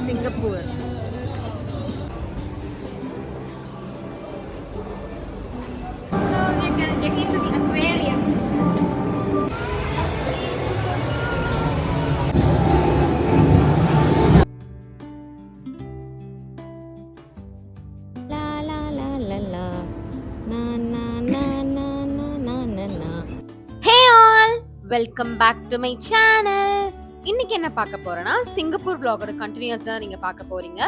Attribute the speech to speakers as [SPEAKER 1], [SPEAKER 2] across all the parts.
[SPEAKER 1] Singapore. So you can get into the aquarium.
[SPEAKER 2] La la la la la. Na na na na na na na na.
[SPEAKER 1] Hey all! Welcome back to my channel. இன்னைக்கு என்ன பார்க்க போறேன்னா Singapore vlogோட continuous தான் நீங்க பார்க்க போறீங்க.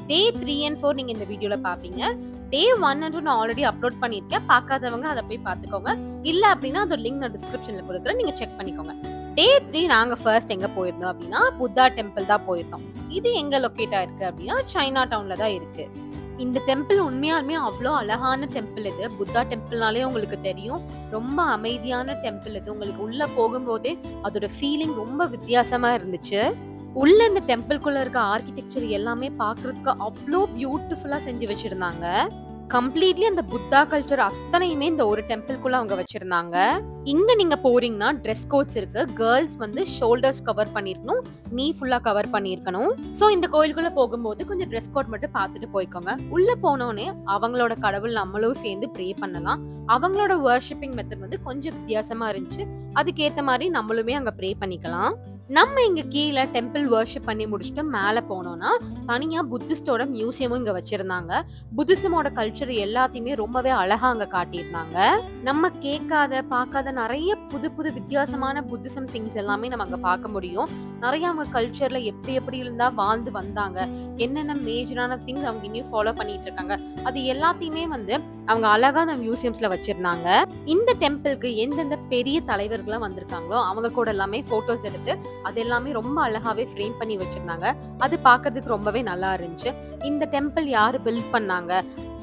[SPEAKER 1] டே 3 and 4 நீங்க இந்த வீடியோல பாப்பீங்க. டே 1 and 2 நான் ஆல்ரெடி அப்லோட் பண்ணிருக்கேன். பார்க்காதவங்க அதை போய் பார்த்துக்கோங்க. இல்ல அப்படின்னா அதோட லிங்க் நான் டிஸ்கிரிப்ஷன்ல கொடுக்குறேன். நீங்க செக் பண்ணிக்கோங்க. டே 3 நாங்க ஃபர்ஸ்ட் எங்க போயிருந்தோம் அப்படின்னா புத்தா டெம்பிள் தான் போயிருந்தோம். இது எங்க லொகேட் ஆயிருக்கு அப்படின்னா சைனா டவுன்ல தான் இருக்கு. இந்த டெம்பிள் உண்மையாலுமே அவ்வளோ அழகான டெம்பிள் இது. புத்தா டெம்பிள்னாலே உங்களுக்கு தெரியும். ரொம்ப அமைதியான டெம்பிள் இது. உங்களுக்கு உள்ள போகும்போதே அதோட ஃபீலிங் ரொம்ப வித்தியாசமா இருந்துச்சு. உள்ள இந்த டெம்பிள்குள்ள இருக்க ஆர்கிடெக்சர் எல்லாமே பார்க்கிறதுக்கு அவ்வளோ பியூட்டிஃபுல்லா செஞ்சு வச்சிருந்தாங்க. கம்ப்ளீட்லி அந்த புத்தா கல்ச்சர் அத்தனையுமே இந்த ஒரு டெம்பிள்குள்ள அவங்க வச்சிருந்தாங்க. இங்க நீங்க போறீங்கன்னா ட்ரெஸ் கோட்ஸ் இருக்கு. கேர்ள்ஸ் வந்து ஷோல்டர்ஸ் கவர் பண்ணிருக்கணும், நீ ஃபுல்லா கவர் பண்ணிருக்கணும். சோ இந்த கோயிலுக்குள்ள போகும்போது கொஞ்சம் ட்ரெஸ் கோட் மட்டும் பார்த்துட்டு போய்க்கோங்க. உள்ள போனோடனே அவங்களோட கடவுள் நம்மளும் சேர்ந்து ப்ரே பண்ணலாம். அவங்களோட வர்ஷிப்பிங் மெத்தட் வந்து கொஞ்சம் வித்தியாசமா இருந்துச்சு. அதுக்கேத்த மாதிரி நம்மளுமே அங்க ப்ரே பண்ணிக்கலாம். நம்ம இங்க கீழே டெம்பிள் வர்ஷிப் பண்ணி முடிச்சுட்டு மேல போனோம்னா தனியா புத்திஸ்டோட மியூசியமும் இங்க வச்சிருந்தாங்க. புத்திசமோட கல்ச்சர் எல்லாத்தையுமே ரொம்பவே அழகா அங்க காட்டியிருந்தாங்க. நம்ம கேட்காத பார்க்காத நிறைய புது புது வித்தியாசமான புத்திசம் திங்ஸ் எல்லாமே நம்ம அங்க பார்க்க முடியும். நிறைய அவங்க கல்ச்சர்ல எப்படி இருந்தா வாழ்ந்து வந்தாங்க, என்னென்ன மேஜரான திங்ஸ் அவங்க இன்னும் ஃபாலோ பண்ணிட்டு இருக்காங்க, அது எல்லாத்தையுமே வந்து அவங்க அழகா அந்த மியூசியம்ஸ்ல வச்சிருந்தாங்க. இந்த டெம்பிளுக்கு எந்தெந்த பெரிய தலைவர்கள்லாம் வந்திருக்காங்களோ அவங்க கூட எல்லாமே போட்டோஸ் எடுத்து அது எல்லாமே ரொம்ப அழகாவே ஃப்ரேம் பண்ணி வச்சிருந்தாங்க. அது பார்க்கிறதுக்கு ரொம்பவே நல்லா இருந்துச்சு. இந்த டெம்பிள் யாரு பில்ட் பண்ணாங்க,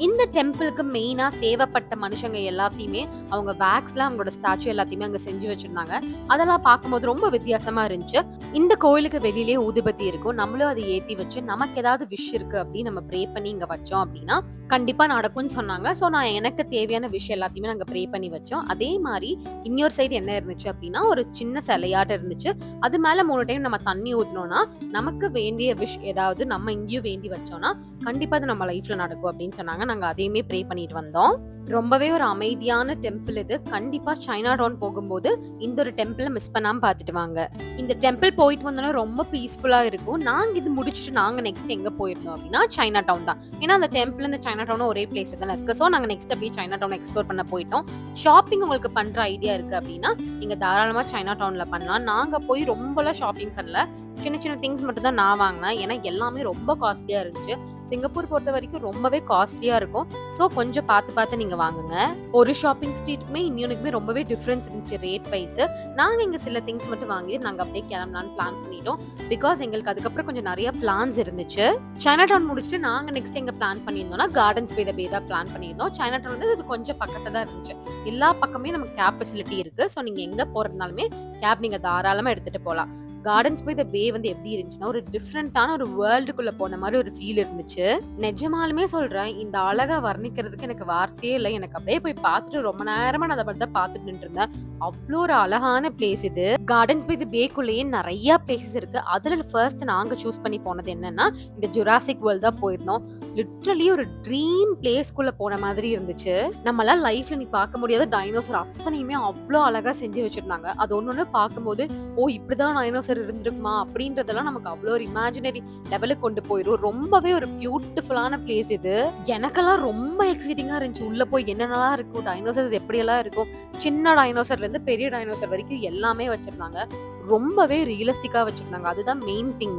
[SPEAKER 1] இந்த டெம்பிளுக்கு மெயினா தேவைப்பட்ட மனுஷங்க எல்லாத்தையுமே அவங்க வேக்ஸ்ல அவங்களோட ஸ்டாச்சு எல்லாத்தையுமே அங்க செஞ்சு வச்சிருந்தாங்க. அதெல்லாம் பார்க்கும்போது ரொம்ப வித்தியாசமா இருந்துச்சு. இந்த கோயிலுக்கு வெளியிலே ஊதுபத்தி இருக்கும். நம்மளும் அதை ஏத்தி வச்சு நமக்கு ஏதாவது விஷ் இருக்கு அப்படின்னு நம்ம ப்ரே பண்ணி இங்க வச்சோம் அப்படின்னா கண்டிப்பா நடக்கும்னு சொன்னாங்க. சோ நான் எனக்கு தேவையான விஷயம் எல்லாத்தையுமே நாங்க ப்ரே பண்ணி வச்சோம். அதே மாதிரி இன்னொரு சைடு என்ன இருந்துச்சு அப்படின்னா ஒரு சின்ன சிலையாட்டம் இருந்துச்சு. அது மேல 3 டைம் நம்ம தண்ணி ஊத்தினோம்னா நமக்கு வேண்டிய விஷ் ஏதாவது நம்ம இங்கேயும் வேண்டி வச்சோம்னா கண்டிப்பா அது நம்ம லைஃப்ல நடக்கும் அப்படின்னு சொன்னாங்க. நாங்க அதையுமே ப்ரே பண்ணிட்டு வந்தோம். ரொம்பவே ஒரு அமைதியான டெம்பிள் இது. கண்டிப்பா சைனா டவுன் போகும்போது இந்த ஒரு டெம்பிளை மிஸ் பண்ணாம பாத்துட்டு வாங்க. இந்த டெம்பிள் போயிட்டு வந்தோம்னா ரொம்ப பீஸ்ஃபுல்லா இருக்கும். நாங்க இது முடிச்சுட்டு நாங்க நெக்ஸ்ட் எங்க போயிருந்தோம் அப்படின்னா சைனா டவுன் தான். ஏன்னா அந்த டெம்பிள் இந்த சைனா டவுன் ஒரே பிளேஸ் தானே இருக்கு. சோ நாங்க நெக்ஸ்ட் அப்படியே சைனா டவுன் எக்ஸ்ப்ளோர் பண்ண போயிட்டோம். ஷாப்பிங் உங்களுக்கு பண்ற ஐடியா இருக்கு அப்படின்னா நீங்க தாராளமா சைனா டவுன்ல பண்ணலாம். நாங்க போய் ரொம்பலாம் ஷாப்பிங் பண்ணல. சின்ன சின்ன திங்ஸ் மட்டும் தான் நான் வாங்கினேன். ஏன்னா எல்லாமே ரொம்ப காஸ்ட்லியா இருந்துச்சு. சிங்கப்பூர் பொறுத்த வரைக்கும் ரொம்பவே காஸ்ட்லியா இருக்கும். சோ கொஞ்சம் பார்த்து நீங்க வாங்குங்க. ஒரு ஷாப்பிங் ஸ்ட்ரீட்டுக்குமே இன்னொன்னுக்குமே ரொம்பவே டிஃபரன்ஸ் இருந்துச்சு ரேட் வைஸ். நாங்க இங்க சில திங்ஸ் மட்டும் வாங்கி நாங்க அப்படியே கிளம்பலான்னு பிளான் பண்ணிட்டோம். பிகாஸ் எங்களுக்கு அதுக்கப்புறம் கொஞ்சம் நிறைய பிளான்ஸ் இருந்துச்சு. சைனா டவுன் முடிச்சுட்டு நாங்க நெக்ஸ்ட் எங்க பிளான் பண்ணியிருந்தோம்னா கார்டன்ஸ் பை த பே தான் பிளான் பண்ணியிருந்தோம். சைனா டவுன் வந்து இது கொஞ்சம் பக்கத்துல தான் இருந்துச்சு. எல்லா பக்கமே நமக்கு கேப் ஃபெசிலிட்டி இருக்கு. சோ நீங்க எங்க போறதுனாலுமே கேப் நீங்க தாராளமா எடுத்துட்டு போலாம். கார்டன்ஸ் பை த பே வந்து எப்படி இருந்துச்சுன்னா ஒரு டிஃப்ரெண்டான ஒரு வேர்ல்டுக்குள்ள போன மாதிரி ஒரு ஃபீல் இருந்துச்சு. நிஜமாலுமே சொல்றேன், இந்த அழகா வர்ணிக்கிறதுக்கு எனக்கு வார்த்தையே இல்லை. எனக்கு அப்படியே போய் பார்த்துட்டு ரொம்ப நேரமா நான் அதை மட்டும் தான் பார்த்துட்டு நின்று இருந்தேன். அவ்வளோ ஒரு அழகான பிளேஸ் இது. கார்டன்ஸ் பை த பேக்குள்ளேயே நிறைய பிளேசஸ் இருக்கு. அதுல ஃபர்ஸ்ட் நாங்க சூஸ் பண்ணி போனது என்னன்னா இந்த ஜுராசிக் வேர்ல்ட் தான் போயிருந்தோம். லிட்ரலி ஒரு ட்ரீம் பிளேஸ்க்குள்ள போன மாதிரி இருந்துச்சு. நம்மளால லைஃப்ல நீ பார்க்க முடியாத டைனோசர் அத்தனையுமே அவ்வளோ அழகா செஞ்சு வச்சிருந்தாங்க. அது ஒன்னொன்னு பார்க்கும்போது ஓ இப்படிதான் டைனோசர் இருந்திருக்குமா அப்படின்றதெல்லாம் நமக்கு அவ்வளோ ஒரு இமேஜினரி லெவலுக்கு கொண்டு போயிடும். ரொம்பவே ஒரு பியூட்டிஃபுல்லான பிளேஸ் இது. எனக்கெல்லாம் ரொம்ப எக்ஸைட்டிங்கா இருந்துச்சு. உள்ள போய் என்னென்னலாம் இருக்கும், டைனோசர்ஸ் எப்படியெல்லாம் இருக்கும், சின்ன டைனோசர்ல இருந்து பெரிய டைனோசர் வரைக்கும் எல்லாமே வச்சிருந்தாங்க. ரொம்பவே ரியலிஸ்டிக்கா வச்சிருந்தாங்க. அதுதான் மெயின் திங்.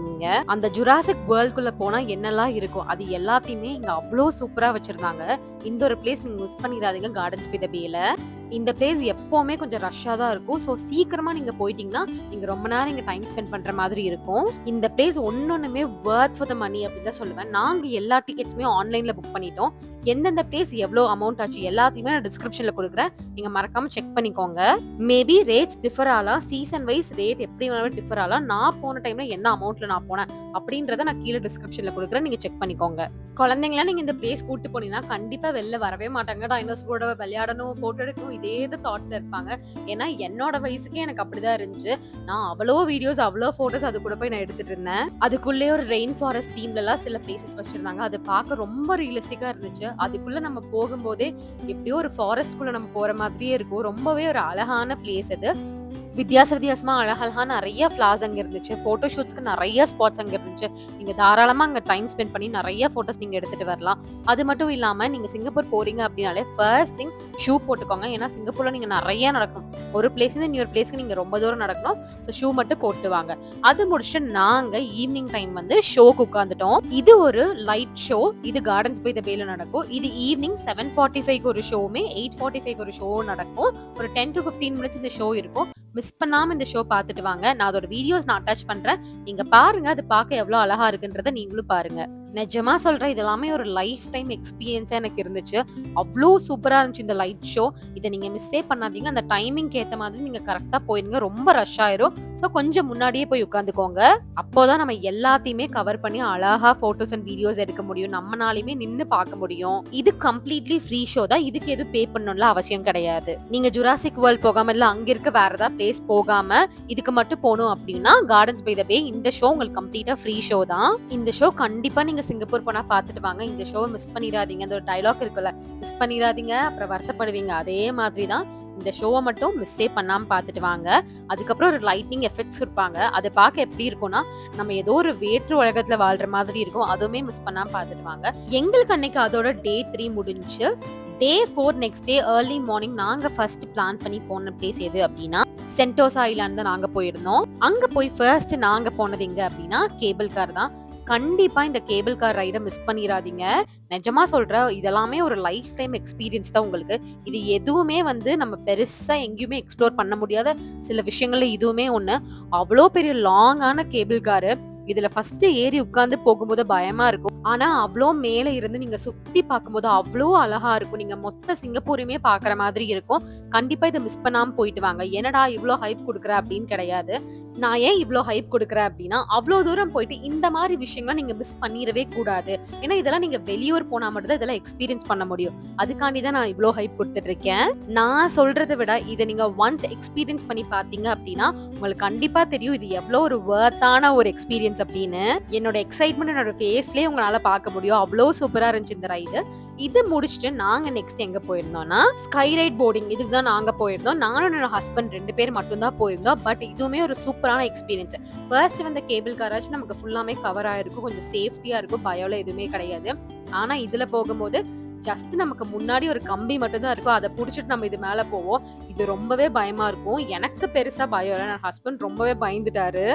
[SPEAKER 1] அந்த ஜுராசிக் வேர்ல்டுக்குள்ள போனா என்னெல்லாம் இருக்கும் அது எல்லாத்தையுமே இங்க அவ்வளோ சூப்பரா வச்சிருந்தாங்க. இந்த ஒரு பிளேஸ் நீங்க மிஸ் பண்ணிடாதீங்க. கார்டன்ஸ் பை த பேல இந்த பிளேஸ் எப்பவுமே கொஞ்சம் ரஷ்ஷா தான் இருக்கும். ஸோ சீக்கிரமா நீங்க போயிட்டீங்கன்னா நீங்க ரொம்ப நேரம் இங்க டைம் ஸ்பெண்ட் பண்ற மாதிரி இருக்கும். இந்த பிளேஸ் ஒன்னொன்னுமே வர்த் ஃபார் த மணி அப்படின்னு தான் சொல்லுவேன். நாங்க எல்லா டிக்கெட்ஸுமே ஆன்லைன்ல புக் பண்ணிட்டோம். எந்தெந்த பிளேஸ் எவ்வளவு அமௌண்ட் ஆச்சு எல்லாத்தையுமே நான் டிஸ்கிரிப்ஷன்ல கொடுக்குறேன். நீங்க மறக்காம செக் பண்ணிக்கோங்க. மேபி ரேட்ஸ் டிஃபர் ஆகலாம். சீசன் வைஸ் ரேட் எப்படி வேணாலும் டிஃபர் ஆகலாம். நான் போன டைம்ல என்ன அமௌண்ட்ல நான் போனேன் அப்படின்றத நான் கீழே டிஸ்கிரிப்ஷன்ல கொடுக்குறேன். நீங்க செக் பண்ணிக்கோங்க. குழந்தைங்களா நீங்க இந்த பிளேஸ் கூட்டு போனீங்கன்னா கண்டிப்பா வெளில வரவே மாட்டாங்க. டைனோசரோட விளையாடணும், போட்டோ எடுக்கணும் இதே தாட்ல இருப்பாங்க. ஏன்னா என்னோட வயசுக்கே எனக்கு அப்படிதான் இருந்துச்சு. நான் அவ்வளோ வீடியோஸ் அவ்வளோ போட்டோஸ் அது கூட போய் நான் எடுத்துட்டு இருந்தேன். அதுக்குள்ளே ஒரு ரெயின் ஃபாரஸ்ட் தீம்ல எல்லாம் சில பிளேசஸ் வச்சிருந்தாங்க. அது பார்க்க ரொம்ப ரியலிஸ்டிக்கா இருந்துச்சு. அதுக்குள்ள நம்ம போகும்போதே எப்படியோ ஒரு ஃபாரஸ்ட் குள்ள நம்ம போற மாதிரியே இருக்கும். ரொம்பவே ஒரு அழகான பிளேஸ் அது. வித்தியாசமா அழகழகா நிறைய ஃபிளார்ஸ் அங்க இருந்துச்சு. போட்டோ ஷூட்ஸ்க்கு நிறைய ஸ்பாட்ஸ் அங்க இருந்துச்சு. நீங்க தாராளமா அங்க டைம் ஸ்பெண்ட் பண்ணி நிறைய போட்டோஸ் நீங்க எடுத்துட்டு வரலாம். அது மட்டும் இல்லாம நீங்க சிங்கப்பூர் போறீங்க அப்படின்னாலே ஃபர்ஸ்ட் திங் ஷூ போட்டுக்கோங்க. ஏன்னா சிங்கப்பூர்ல நீங்க நிறைய நடக்கணும். ஒரு பிளேஸ்ல இருந்து இன்னொரு பிளேஸ்க்கு நீங்க ரொம்ப தூரம் நடக்கணும். ஸோ ஷூ மட்டும் போட்டு வாங்க. அது முடிச்சுட்டு நாங்க ஈவினிங் டைம் வந்து ஷோக்கு உட்காந்துட்டோம். இது ஒரு லைட் ஷோ. இது கார்டன்ஸ் பை த பேல நடக்கும். இது ஈவினிங் 7:45க்கு ஒரு ஷோவுமே 8:45க்கு ஒரு ஷோ நடக்கும். ஒரு 10 to 15 மினிட்ஸ் இந்த ஷோ இருக்கும். மிஸ் பண்ணாம இந்த ஷோ பார்த்துட்டு வாங்க. நான் அதோட வீடியோஸ் நான் அட்டாச் பண்றேன். நீங்க பாருங்க. அது பார்க்க எவ்வளவு அழகா இருக்குன்றத நீங்களும் பாருங்க. நிஜமா சொல்றேன், இதெல்லாமே ஒரு லைஃப் டைம் எக்ஸ்பீரியன்ஸா எனக்கு இருந்துச்சு. அவ்வளோ சூப்பரா இருந்துச்சு இந்த லைட் ஷோ. இதை நீங்க மிஸ்ஸே பண்ணாதீங்க. அந்த டைமிங்க்கு ஏத்த மாதிரி நீங்க கரெக்டா போயிருங்க. ரொம்ப ரஷ் ஆயிரும். ஸோ கொஞ்சம் முன்னாடியே போய் உட்காந்துக்கோங்க. அப்போதான் நம்ம எல்லாத்தையுமே கவர் பண்ணி அழகா போட்டோஸ் அண்ட் வீடியோஸ் எடுக்க முடியும். நம்மனாலையுமே நின்னு பார்க்க முடியும். இது கம்ப்ளீட்லி ஃப்ரீ ஷோ தான். இதுக்கு எதுவும் பே பண்ணணும்ல அவசியம் கிடையாது. நீங்க ஜுராசிக் வேர்ல்ட் போகாம இல்ல அங்க இருக்க வேற ஏதாவது பிளேஸ் போகாம இதுக்கு மட்டும் போகணும் அப்படின்னா கார்டன்ஸ் பை த பே இந்த ஷோ உங்களுக்கு கம்ப்ளீட்டா ஃப்ரீ ஷோ தான். இந்த ஷோ கண்டிப்பா நீங்க சிங்கப்பூர் போனா பாத்துட்டு வாங்க. இந்த ஷோவை மிஸ் பண்ணிடாதீங்க. அந்த ஒரு டயலாக் இருக்குல்ல, மிஸ் பண்ணிடாதீங்க அப்புறம் வருத்தப்படுவீங்க. அதே மாதிரி தான் இந்த ஷோவை மட்டும் மிஸ்ஸே பண்ணாம பாத்துட்டு வாங்க. அதுக்கப்புறம் ஒரு லைட்னிங் எஃபெக்ட்ஸ் இருப்பாங்க. அதை பார்க்க எப்படி இருக்கும்னா நம்ம ஏதோ ஒரு வேற்று உலகத்துல வாழ்ற மாதிரி இருக்கும். அதுவுமே மிஸ் பண்ணாம பாத்துட்டு வாங்க. எங்களுக்கு அன்னைக்கு அதோட டே 3 முடிஞ்சு. டே 4 நெக்ஸ்ட் டே ஏர்லி மார்னிங் நாங்க ஃபர்ஸ்ட் பிளான் பண்ணி போன பிளேஸ் எது அப்படின்னா சென்டோசா ஐலாண்ட் தான் நாங்க போயிருந்தோம். அங்க போய் ஃபர்ஸ்ட் நாங்க போனது எங்க அப்படின்னா கேபிள் கார் தான். கண்டிப்பா இந்த கேபிள் கார் ரைட மிஸ் பண்ணிடாதீங்க. நிஜமா சொல்றேன், இதெல்லாமே ஒரு லைஃப் டைம் எக்ஸ்பீரியன்ஸ் தான் உங்களுக்கு. இது எதுவுமே வந்து நம்ம பெருசா எங்கேயுமே எக்ஸ்ப்ளோர் பண்ண முடியாத சில விஷயங்கள்ல இதுவுமே ஒண்ணு. அவ்வளோ பெரிய லாங்கான கேபிள் காரு. இதுல ஃபர்ஸ்ட் ஏறி உட்கார்ந்து போகும்போது பயமா இருக்கும். ஆனா அவ்வளோ மேல இருந்து நீங்க சுத்தி பார்க்கும்போது அவ்வளோ அழகா இருக்கும். நீங்க மொத்த சிங்கப்பூரையுமே பாக்குற மாதிரி இருக்கும். கண்டிப்பா இதை மிஸ் பண்ணாம போயிட்டு வாங்க. என்னடா இவ்வளோ ஹைப் கொடுக்குற அப்படின்னு கிடையாது. நான் ஏன் இவ்வளோ ஹைப் கொடுக்குறேன் அப்படின்னா அவ்வளோ தூரம் போயிட்டு இந்த மாதிரி விஷயங்கள்லாம் நீங்க மிஸ் பண்ணிடவே கூடாது. ஏன்னா இதெல்லாம் நீங்க வெளியூர் போனா மட்டும் தான் இதெல்லாம் எக்ஸ்பீரியன்ஸ் பண்ண முடியும். அதுக்காண்டி தான் நான் இவ்வளோ ஹைப் கொடுத்துட்டு இருக்கேன். நான் சொல்றதை விட இதை நீங்க ஒன்ஸ் எக்ஸ்பீரியன்ஸ் பண்ணி பாத்தீங்க அப்படின்னா உங்களுக்கு கண்டிப்பா தெரியும் இது எவ்வளவு ஒரு வர்த்தான ஒரு எக்ஸ்பீரியன்ஸ் அப்படின்னு. என்னோட எக்ஸைட்மெண்ட் என்னோட ஃபேஸ்லயே உங்களால பார்க்க முடியும். அவ்வளோ சூப்பரா இருந்துச்சு இந்த ரைடு. இது முடிச்சுட்டு நாங்க நெக்ஸ்ட் எங்க போயிருந்தோம்னா ஸ்கை ரைட் போர்டிங். இதுக்கு தான் நாங்க போயிருந்தோம். நானும் என்னோட ஹஸ்பண்ட் 2 பேர் மட்டும் தான் போயிருந்தோம். பட் இதுவுமே ஒரு சூப்பரான எக்ஸ்பீரியன்ஸ். ஃபர்ஸ்ட் வந்து கேபிள் காராச்சும் நமக்கு ஃபுல்லாமே கவர் ஆயிருக்கும். கொஞ்சம் சேஃப்டியா இருக்கும். பயம்ல எதுவுமே கிடையாது. ஆனா இதுல போகும்போது ஜஸ்ட் நமக்கு முன்னாடி ஒரு கம்பி மட்டும் தான் இருக்கும். அதை புடிச்சிட்டு நம்ம இது மேல போவோம். இது ரொம்பவே பயமா இருக்கும். எனக்கு பெருசா பயம் இல்லை. என் ஹஸ்பண்ட் ரொம்பவே பயந்துட்டாரு.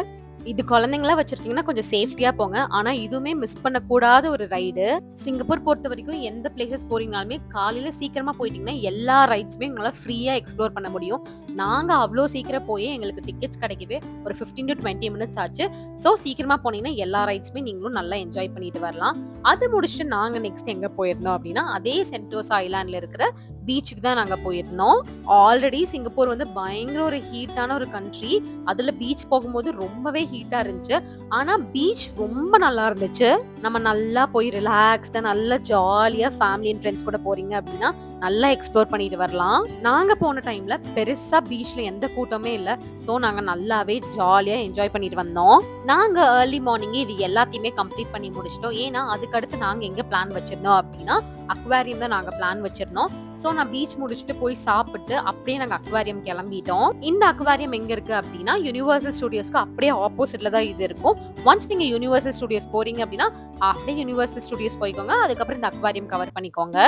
[SPEAKER 1] இது குழந்தைங்களா வச்சிருக்கீங்கன்னா கொஞ்சம் சேஃப்டியா போங்க. ஆனா இதுவுமே மிஸ் பண்ண கூடாத ஒரு ரைடு. சிங்கப்பூர் பொறுத்த வரைக்கும் எந்த பிளேசஸ் போறீங்கனாலுமே காலையில சீக்கிரமா போயிட்டீங்கன்னா எல்லா ரைட்ஸுமே உங்களால ஃப்ரீயா எக்ஸ்ப்ளோர் பண்ண முடியும். நாங்க அவ்வளோ சீக்கிரம் போய் எங்களுக்கு டிக்கெட்ஸ் கிடைக்கவே ஒரு 15 to 20 மினிட்ஸ் ஆச்சு. ஸோ சீக்கிரமா போனீங்கன்னா எல்லா ரைட்ஸுமே நீங்களும் நல்லா என்ஜாய் பண்ணிட்டு வரலாம். அது முடிச்சுட்டு நாங்க நெக்ஸ்ட் எங்க போயிருந்தோம் அப்படின்னா அதே சென்டோசா ஐலாண்ட்ல இருக்கிற பீச்சுக்கு தான் நாங்க போயிருந்தோம். ஆல்ரெடி சிங்கப்பூர் வந்து பயங்கர ஒரு ஹீட்டான ஒரு கண்ட்ரி. அதுல பீச் போகும்போது ரொம்பவே ஹீட்டா இருந்துச்சு. ஆனா பீச் ரொம்ப நல்லா இருந்துச்சு. நம்ம நல்லா போய் ரிலாக்ஸ்டா நல்லா ஜாலியா ஃபேமிலி அண்ட் ஃப்ரெண்ட்ஸ் கூட போறீங்க அப்படின்னா நல்லா எக்ஸ்ப்ளோர் பண்ணிட்டு வரலாம். நாங்க போன டைம்ல பெருசா பீச்ல எந்த கூட்டமே இல்ல. சோ நாங்க நல்லாவே ஜாலியா என்ஜாய் பண்ணிட்டு வந்தோம். நாங்க ஏர்லி மார்னிங் இது எல்லாத்தையுமே கம்ப்ளீட் பண்ணி முடிச்சிட்டோம். ஏன்னா அதுக்கு அடுத்து நாங்க எங்க பிளான் வச்சிருந்தோம் அப்படின்னா அக்வாரியம் தான் நாங்க பிளான் வச்சிருந்தோம். சோ நான் பீச் முடிச்சுட்டு போய் சாப்பிட்டு அப்படியே நாங்க அக்வாரியம் கிளம்பிட்டோம். இந்த அக்வாரியம் எங்க இருக்கு அப்படின்னா யுனிவர்சல் ஸ்டுடியோஸ்க்கு அப்படியே ஆப்போசிட்ல தான் இது இருக்கும். ஒன்ஸ் நீங்க யுனிவர்சல் ஸ்டுடியோஸ் போறீங்க அப்படின்னா அப்படியே யுனிவர்சல் ஸ்டுடியோஸ் போய்க்கோங்க. அதுக்கப்புறம் இந்த அக்வாரியம் கவர் பண்ணிக்கோங்க.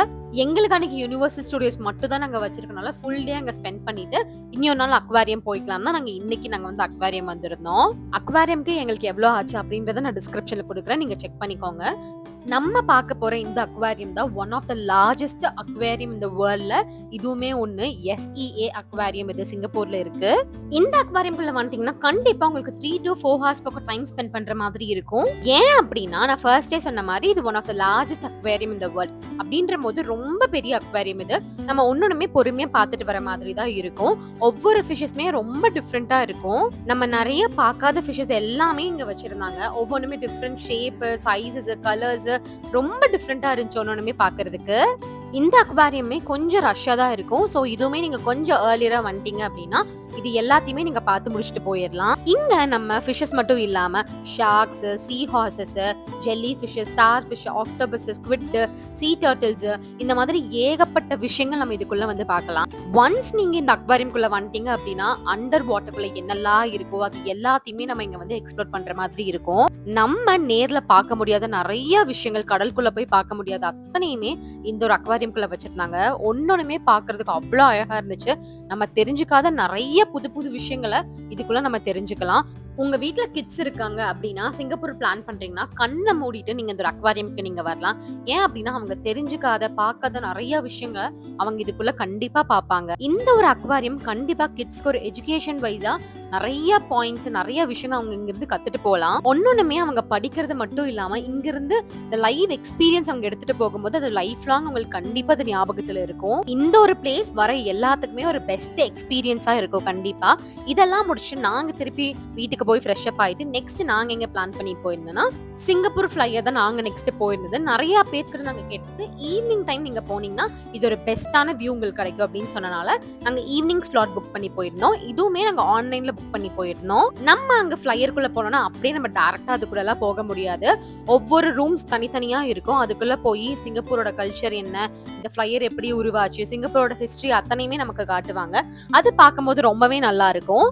[SPEAKER 1] எங்களுக்கு அன்னைக்கு யுனிவர்சல் ஸ்டுடியோஸ் மட்டும் தான் நாங்க வச்சிருக்கனால ஃபுல் டே அங்க ஸ்பெண்ட் பண்ணிட்டு இன்னொரு நாள் அக்வாரியம் போய்க்கலாம் தான் நாங்க இன்னைக்கு நாங்க வந்து அக்வாரியம் வந்திருந்தோம். அக்வாரியம்க்கு எங்களுக்கு எவ்வளவு ஆச்சு அப்படின்றத நான் டிஸ்கிரிப்ஷன்ல கொடுக்குறேன். நீங்க செக் பண்ணிக்கோங்க. நம்ம பார்க்க போற இந்த அக்வாரியம் தான் one of the largest aquarium இந்த வேர்ல்ட்ல. இதுவுமே ஒண்ணு SEA அக்வாரியம். இது சிங்கப்பூர்ல இருக்கு. இந்த அக்வாரியம்குள்ள வந்துட்டீங்கன்னா கண்டிப்பா உங்களுக்கு 3 to 4 hours பக்கம் டைம் ஸ்பெண்ட் பண்ற மாதிரி இருக்கும். ஏன் அப்படின்னா நான் ஃபர்ஸ்டே சொன்ன மாதிரி இது one of the largest aquarium இந்த வேர்ல்ட். அப்படின்ற போது ரொம்ப பெரிய அக்வாரியம் இது. நம்ம ஒண்ணுமே பொறுமையா பார்த்துட்டு வர மாதிரி தான் இருக்கும். ஒவ்வொரு ஃபிஷஸ்மே ரொம்ப டிஃப்ரெண்டா இருக்கும். நம்ம நிறைய பார்க்காத ஃபிஷஸ் எல்லாமே இங்க வச்சிருந்தாங்க. ஒவ்வொன்றுமே டிஃப்ரெண்ட் ஷேப், சைஸஸ், கலர்ஸ் ரொம்ப டிஃப்ரெண்டா இருந்துச்சு ஒன்னொன்னுமே பாக்குறதுக்கு. இந்த அக்வாரியமே கொஞ்சம் ரஷ்ஷா தான் இருக்கும். ஸோ இதுவுமே நீங்க கொஞ்சம் ஏர்லியரா வந்துட்டீங்க அப்படின்னா, இது எல்லாத்தையுமே நீங்க பார்த்து முடிச்சுட்டு போயிரலாம். இங்க நம்ம ஃபிஷஸ் மட்டும் இல்லாம sharks, sea horses, jelly fishes, star fish, octopus, squid, sea turtles இந்த மாதிரி ஏகப்பட்ட விஷயங்கள் நம்ம இதுக்குள்ள வந்து பார்க்கலாம். ஒன்ஸ் நீங்க இந்த அக்வாரியம்குள்ள வந்துட்டீங்க அப்படின்னா, அண்டர் வாட்டர்க்குள்ள என்னெல்லாம் இருக்கோ அது எல்லாத்தையுமே நம்ம இங்க வந்து எக்ஸ்ப்ளோர் பண்ற மாதிரி இருக்கும். நம்ம நேர்ல பார்க்க முடியாத நிறைய விஷயங்கள், கடலுக்குள்ள போய் பார்க்க முடியாத அத்தனையுமே இந்த ஒரு அக்வாரியம்குள்ள வச்சிருந்தாங்க. ஒன்னொன்னுமே பார்க்கிறதுக்கு அவ்வளோ அழகா இருந்துச்சு. நம்ம தெரிஞ்சுக்காத நிறைய புது புது விஷயங்களை இதுக்குள்ள நம்ம தெரிஞ்சுக்கலாம். உங்க வீட்ல கிட்ஸ் இருக்காங்க அப்படின்னா, சிங்கப்பூர் பிளான் பண்றீங்கன்னா கண்ணை மூடிட்டு நீங்க இந்த அக்வாரியம்க்கு நீங்க வரலாம். ஏன் அப்படின்னா அவங்க தெரிஞ்சுக்காத பார்க்காத நிறைய விஷயங்களை அவங்க இதுக்குள்ள கண்டிப்பா பார்ப்பாங்க. இந்த ஒரு அக்வாரியம் கண்டிப்பா கிட்ஸ்க்கு ஒரு எஜுகேஷன் வைஸா நிறைய பாயிண்ட்ஸ், நிறைய விஷயம் அவங்க இங்க இருந்து கத்துட்டு போகலாம். ஒன்னொன்னுமே அவங்க படிக்கிறது மட்டும் இல்லாம இங்க இருந்து இந்த லைவ் எக்ஸ்பீரியன்ஸ் அவங்க எடுத்துட்டு போகும்போது அது லைஃப் லாங் அவங்களுக்கு கண்டிப்பா அது ஞாபகத்துல இருக்கும். இந்த ஒரு பிளேஸ் வர எல்லாத்துக்குமே ஒரு பெஸ்ட் எக்ஸ்பீரியன்ஸா இருக்கும் கண்டிப்பா. இதெல்லாம் முடிச்சு நாங்க திருப்பி வீட்டுக்கு போய் ஃப்ரெஷ் அப் ஆயிட்டு நெக்ஸ்ட் நாங்க எங்க பிளான் பண்ணி போயிருந்தோம்னா, சிங்கப்பூர் ஃபிளையர் தான் நாங்க நெக்ஸ்ட் போயிருந்தது. நிறைய பேருக்கு நாங்க கேட்டது ஈவினிங் டைம் நீங்க போனீங்கன்னா இது ஒரு பெஸ்டான வியூ உங்களுக்கு கிடைக்கும் அப்படின்னு சொன்னனால நாங்க ஈவினிங் ஸ்லாட் புக் பண்ணி போயிருந்தோம். இதுவுமே நாங்க ஆன்லைன்ல புக் பண்ணி போயிருந்தோம். நம்ம அங்க ஃபிளையருக்குள்ள போனோம்னா அப்படியே நம்ம டைரக்டா அதுக்குள்ள எல்லாம் போக முடியாது. ஒவ்வொரு ரூம்ஸ் தனித்தனியா இருக்கும். அதுக்குள்ள போய் சிங்கப்பூரோட கல்ச்சர் என்ன, இந்த ஃபிளையர் எப்படி உருவாச்சு, சிங்கப்பூரோட ஹிஸ்டரி அத்தனையுமே நமக்கு காட்டுவாங்க. அது பார்க்கும்போது ரொம்பவே நல்லா இருக்கும்.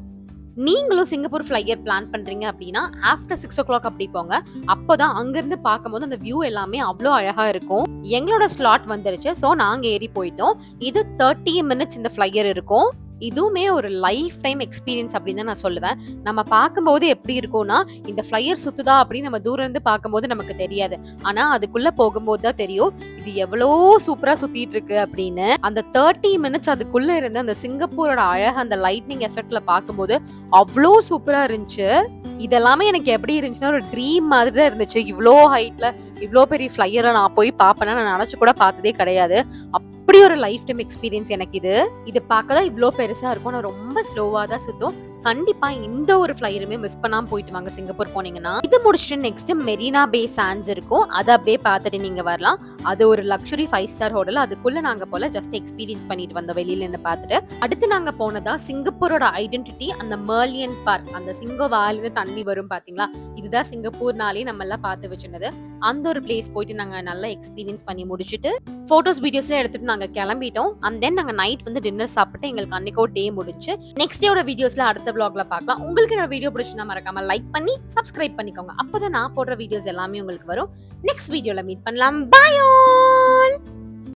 [SPEAKER 1] நீங்களும் சிங்கப்பூர் ஃபிளையர் பிளான் பண்றீங்க அப்படின்னா ஆஃப்டர் 6 o'clock அப்படி போங்க. அப்போதான் அங்கிருந்து பார்க்கும்போது அந்த வியூ எல்லாமே அவ்வளோ அழகா இருக்கும். எங்களோட ஸ்லாட் வந்துருச்சு. ஸோ நாங்க ஏறி போயிட்டோம். இது 30 minutes இந்த ஃபிளையர் இருக்கும். இதுவுமே ஒரு லைஃப் டைம் எக்ஸ்பீரியன்ஸ் அப்படின்னு தான் நான் சொல்லுவேன். நம்ம பார்க்கும்போது எப்படி இருக்கும்னா, இந்த ஃபிளையர் சுத்துதா அப்படின்னு நம்ம தூரம் இருந்து பார்க்கும்போது நமக்கு தெரியாது. ஆனா அதுக்குள்ள போகும்போது தான் தெரியும் இது எவ்வளோ சூப்பரா சுத்திட்டு இருக்கு அப்படின்னு. அந்த 30 minutes அதுக்குள்ள இருந்து அந்த சிங்கப்பூரோட அழகு அந்த லைட்னிங் எஃபெக்ட்ல பார்க்கும்போது அவ்வளோ சூப்பரா இருந்துச்சு. இதெல்லாமே எனக்கு எப்படி இருந்துச்சுன்னா ஒரு ட்ரீம் மாதிரி தான் இருந்துச்சு. இவ்வளோ ஹைட்ல இவ்வளோ பெரிய ஃபிளையரை நான் போய் பார்ப்பேன்னா நான் நினைச்சு கூட பார்த்ததே கிடையாது. அப்படி ஒரு லைஃப் டைம் எக்ஸ்பீரியன்ஸ் எனக்கு இது பார்க்க தான் இவ்வளோ பெருசா இருக்கும். நான் ரொம்ப ஸ்லோவா தான் சுத்தும். கண்டிப்பா இந்த ஒரு ஃபிளையருமே மிஸ் பண்ணாம போயிட்டு வாங்க சிங்கப்பூர் போனீங்கன்னா. இது முடிச்சுட்டு நெக்ஸ்ட் மெரினா பே சாண்ட்ஸ் இருக்கும். அதை அப்படியே பார்த்துட்டு நீங்க வரலாம். அது ஒரு லக்ஸுரி 5 star ஹோட்டல். அதுக்குள்ள நாங்க போல ஜஸ்ட் எக்ஸ்பீரியன்ஸ் பண்ணிட்டு வந்தோம் வெளியில இருந்து பார்த்துட்டு. அடுத்து நாங்க போனதா சிங்கப்பூரோட ஐடென்டிட்டி அந்த மெர்லியன் பார்க், அந்த சிங்க வாலிருந்து தண்ணி வரும் பாத்தீங்களா, இதுதான் சிங்கப்பூர்னாலே நம்ம எல்லாம் பார்த்து வச்சிருந்தது. அந்த ஒரு பிளேஸ் போயிட்டு நாங்க நல்லா எக்ஸ்பீரியன்ஸ் பண்ணி முடிச்சுட்டு போட்டோஸ் வீடியோஸ்ல எடுத்துட்டு நாங்க கிளம்பிட்டோம். அண்ட் தென் நாங்க நைட் வந்து டின்னர் சாப்பிட்டு எங்களுக்கு அன்னைக்கோ டே முடிச்சு. நெக்ஸ்ட் டேயோட வீடியோஸ்ல அடுத்த vlogல பார்க்கலாம். உங்களுக்கு இந்த வீடியோ பிடிச்சிருந்தா மறக்காம லைக் பண்ணி சப்ஸ்கிரைப் பண்ணிக்கோங்க. அப்பதான் நான் போடுற வீடியோஸ் எல்லாமே உங்களுக்கு வரும். நெக்ஸ்ட் வீடியோல மீட் பண்ணலாம். Bye all.